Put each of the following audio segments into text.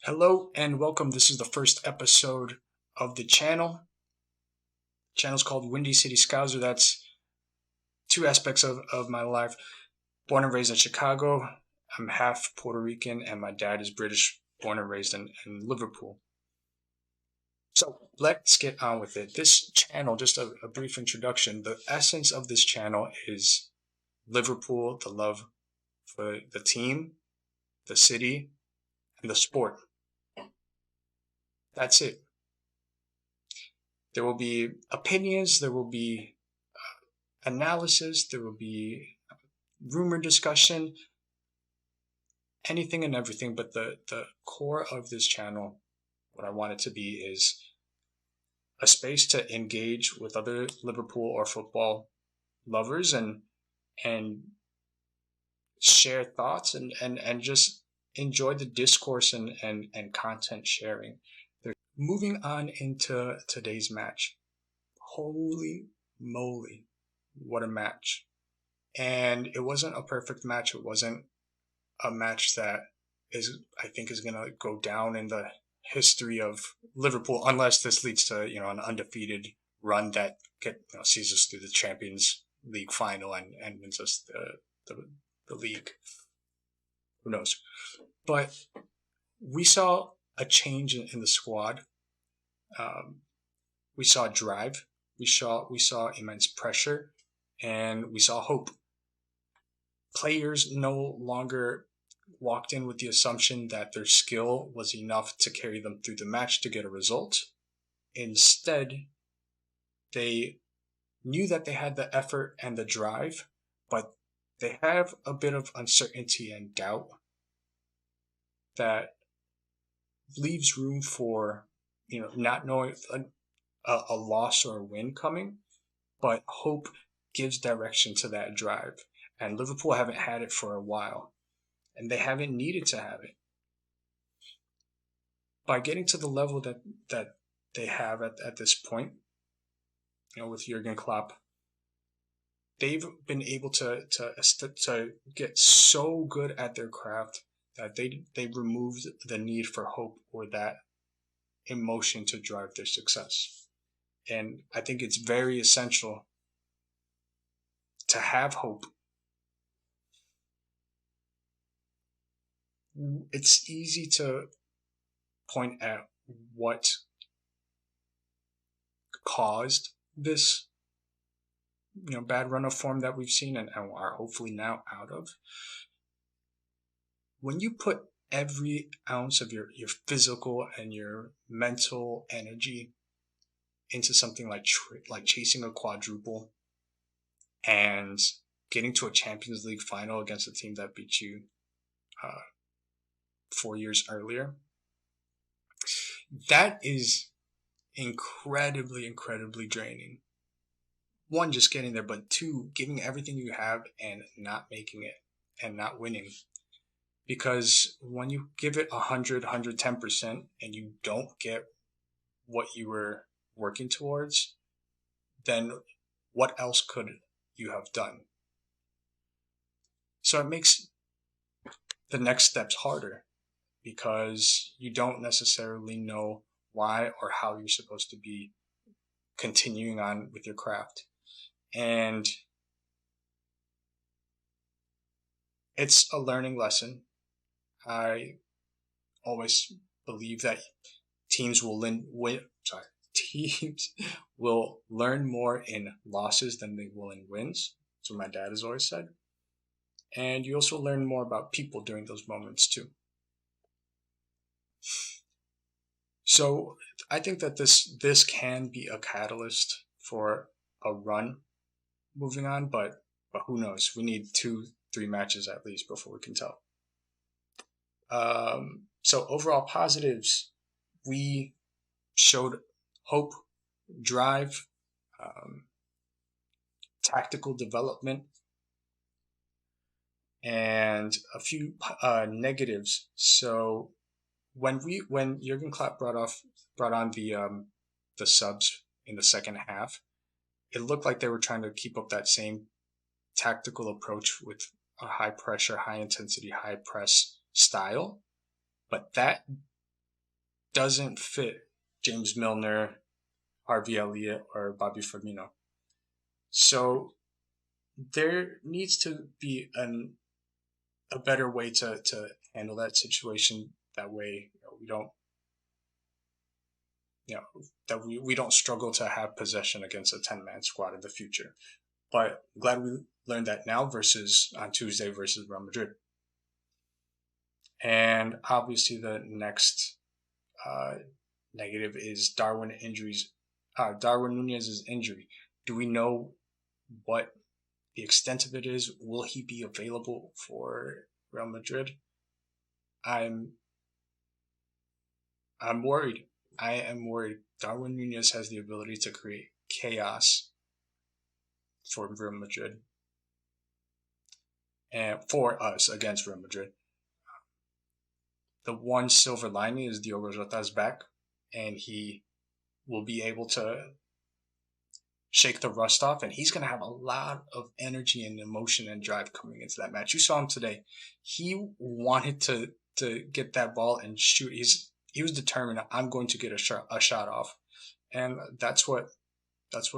Hello and welcome. This is the first episode of the channel. The channel's called Windy City Scouser. That's two aspects of my life. Born and raised in Chicago. I'm half Puerto Rican and my dad is British, born and raised in Liverpool. So let's get on with it. This channel, just a brief introduction. The essence of this channel is Liverpool, the love for the team, the city, and the sport. That's it. There will be opinions, there will be analysis, there will be rumor discussion, anything and everything. But the core of this channel, what I want it to be, is a space to engage with other Liverpool or football lovers and share thoughts and just enjoy the discourse and content sharing. Moving on into today's match. Holy moly, what a match. And it wasn't a perfect match. It wasn't a match that I think is going to go down in the history of Liverpool, unless this leads to, an undefeated run that sees us through the Champions League final and wins us the league. Who knows? But we saw a change in the squad. We saw drive. We saw immense pressure, and we saw hope. Players no longer walked in with the assumption that their skill was enough to carry them through the match to get a result. Instead, they knew that they had the effort and the drive, but they have a bit of uncertainty and doubt that leaves room for, not knowing a loss or a win coming, but hope gives direction to that drive. And Liverpool haven't had it for a while, and they haven't needed to have it. By getting to the level that they have at this point, with Jurgen Klopp, they've been able to get so good at their craft that they removed the need for hope or that emotion to drive their success. And I think it's very essential to have hope. It's easy to point at what caused this bad run of form that we've seen and are hopefully now out of. When you put every ounce of your physical and your mental energy into something like chasing a quadruple and getting to a Champions League final against a team that beat you 4 years earlier, that is incredibly, incredibly draining. One, just getting there, but two, giving everything you have and not making it and not winning. Because when you give it 100, 110% and you don't get what you were working towards, then what else could you have done? So it makes the next steps harder because you don't necessarily know why or how you're supposed to be continuing on with your craft. And it's a learning lesson. I always believe that teams will learn more in losses than they will in wins. That's what my dad has always said. And you also learn more about people during those moments too. So I think that this can be a catalyst for a run moving on, but who knows? We need 2-3 matches at least before we can tell. So overall positives, we showed hope, drive, tactical development, and a few negatives. So when Jurgen Klopp brought on the subs in the second half, it looked like they were trying to keep up that same tactical approach with a high pressure, high intensity, high press style, but that doesn't fit James Milner, Harvey Elliott, or Bobby Firmino. So there needs to be a better way to handle that situation. That way, we don't, that we don't struggle to have possession against a 10-man squad in the future. But I'm glad we learned that now versus on Tuesday versus Real Madrid. And obviously, the next negative is Darwin Nunez's injury. Do we know what the extent of it is? Will he be available for Real Madrid? I'm worried. I am worried. Darwin Nunez has the ability to create chaos for Real Madrid and for us against Real Madrid. The one silver lining is Diogo Jota's back, and he will be able to shake the rust off, and he's going to have a lot of energy and emotion and drive coming into that match. You saw him today. He wanted to get that ball and shoot. He was determined. I'm going to get a shot off, and that's what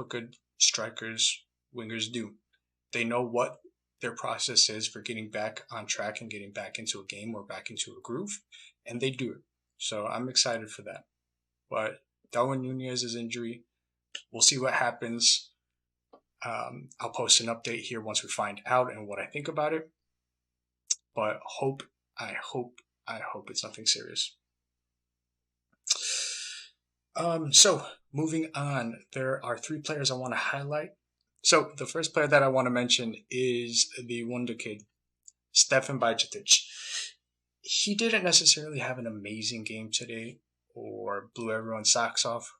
good strikers, wingers do. They know what their process is for getting back on track and getting back into a game or back into a groove, and they do it. So I'm excited for that. But Darwin Nunez's injury, we'll see what happens. I'll post an update here once we find out and what I think about it. But I hope it's nothing serious. So moving on, there are 3 players I want to highlight. So the first player that I want to mention is the wonder kid, Stefan Bajcetic. He didn't necessarily have an amazing game today or blew everyone's socks off,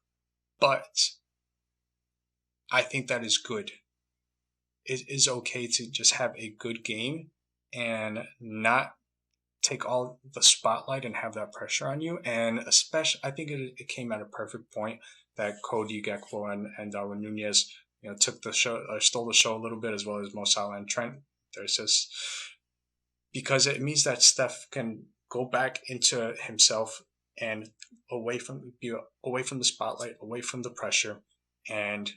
but I think that is good. It is okay to just have a good game and not take all the spotlight and have that pressure on you. And especially, I think it came at a perfect point that Cody Gakpo and Darwin Nunez, took the show, stole the show a little bit, as well as Mo Salah and Trent. There's this, because it means that Steph can go back into himself and away from the spotlight, away from the pressure, and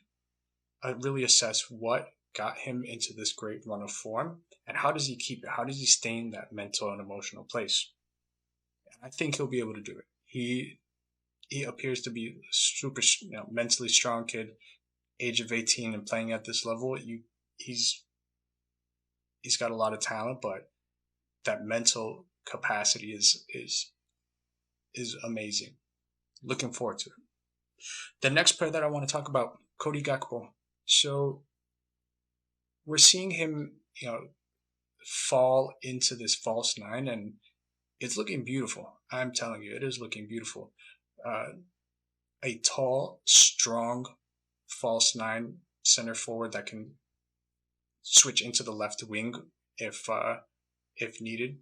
really assess what got him into this great run of form, and how does he keep it? How does he stay in that mental and emotional place? And I think he'll be able to do it. He appears to be a super mentally strong kid, age of 18 and playing at this level. He's got a lot of talent, but that mental capacity is amazing. Looking forward to it. The next player that I want to talk about, Cody Gakpo. So we're seeing him, fall into this false 9, and it's looking beautiful. I'm telling you, it is looking beautiful. A tall, strong false 9 center forward that can switch into the left wing if needed.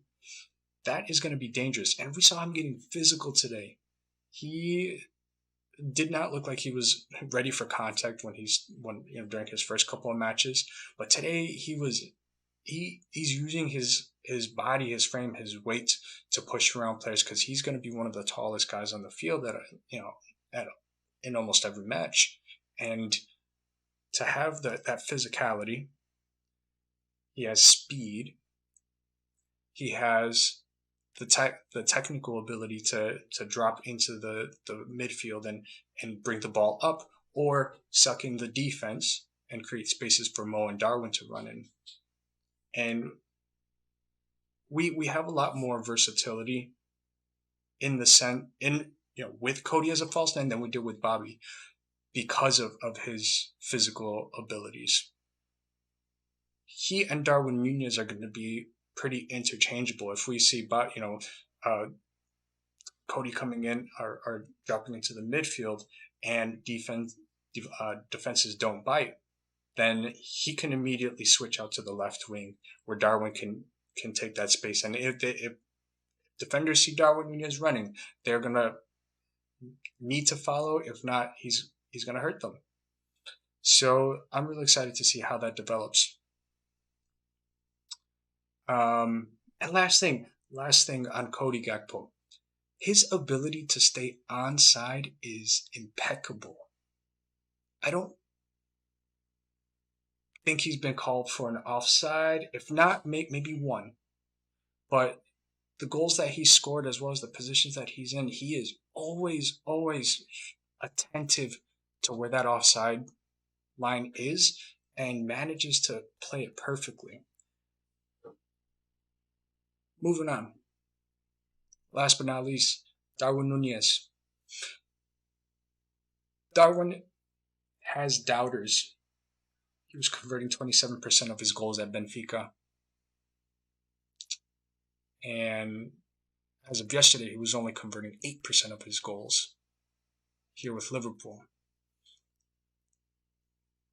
That is going to be dangerous. And we saw him getting physical today. He did not look like he was ready for contact during his first couple of matches, but today he's using his body, his frame, his weight to push around players, because he's going to be one of the tallest guys on the field in almost every match. And to have that physicality, he has speed, he has the technical ability to drop into the midfield and bring the ball up, or suck in the defense and create spaces for Mo and Darwin to run in. And we have a lot more versatility with Cody as a false 9 than we did with Bobby, because of his physical abilities. He and Darwin Nunez are going to be pretty interchangeable. If we see, Cody coming in or dropping into the midfield, and defenses don't bite, then he can immediately switch out to the left wing, where Darwin can take that space. And if defenders see Darwin Nunez running, they're gonna need to follow. If not, he's gonna hurt them. So I'm really excited to see how that develops. And last thing on Cody Gakpo. his ability to stay onside is impeccable. I don't think he's been called for an offside. If not, maybe one. But the goals that he scored, as well as the positions that he's in, he is always attentive to where that offside line is and manages to play it perfectly. Moving on. Last but not least, Darwin Nunez. Darwin has doubters. He was converting 27% of his goals at Benfica. And as of yesterday, he was only converting 8% of his goals here with Liverpool.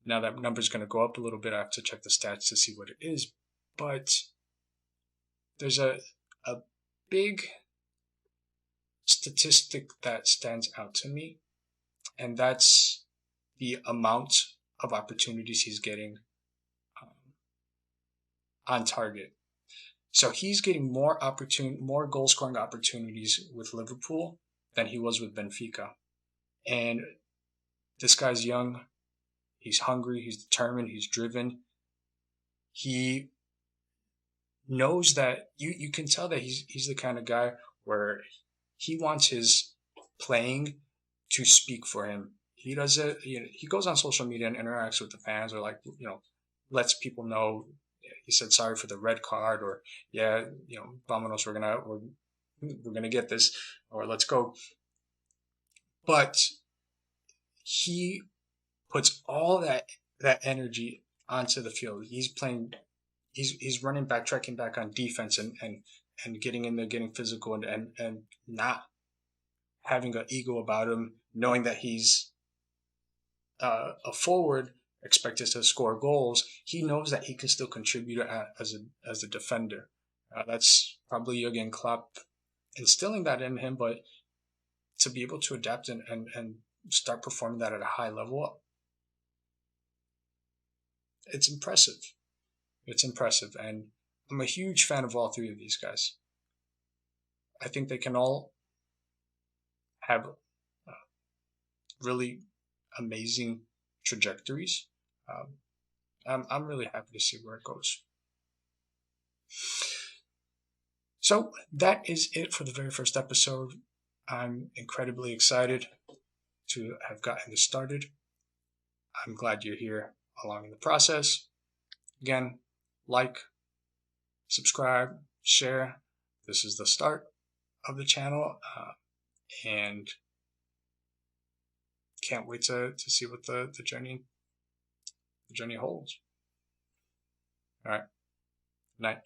Now that number is going to go up a little bit. I have to check the stats to see what it is. But there's a big statistic that stands out to me, and that's the amount of opportunities he's getting on target. So he's getting more goal scoring opportunities with Liverpool than he was with Benfica. And this guy's young, he's hungry, he's determined, he's driven. He knows that you can tell that he's the kind of guy where he wants his playing to speak for him. He does it, he goes on social media and interacts with the fans, or lets people know. He said sorry for the red card, or vámonos, we're gonna get this, or let's go. But he puts all that energy onto the field. He's playing, he's running back, trekking back on defense, and getting in there, getting physical, and not having an ego about him, knowing that he's a forward expected to score goals. He knows that he can still contribute as a defender. That's probably Jurgen Klopp instilling that in him, but to be able to adapt and start performing that at a high level, it's impressive. It's impressive, and I'm a huge fan of all three of these guys. I think they can all have really amazing trajectories. I'm really happy to see where it goes. So that is it for the very first episode. I'm incredibly excited to have gotten this started. I'm glad you're here along in the process. Again, like, subscribe, share. This is the start of the channel, and can't wait to see what the journey holds. All right. Night.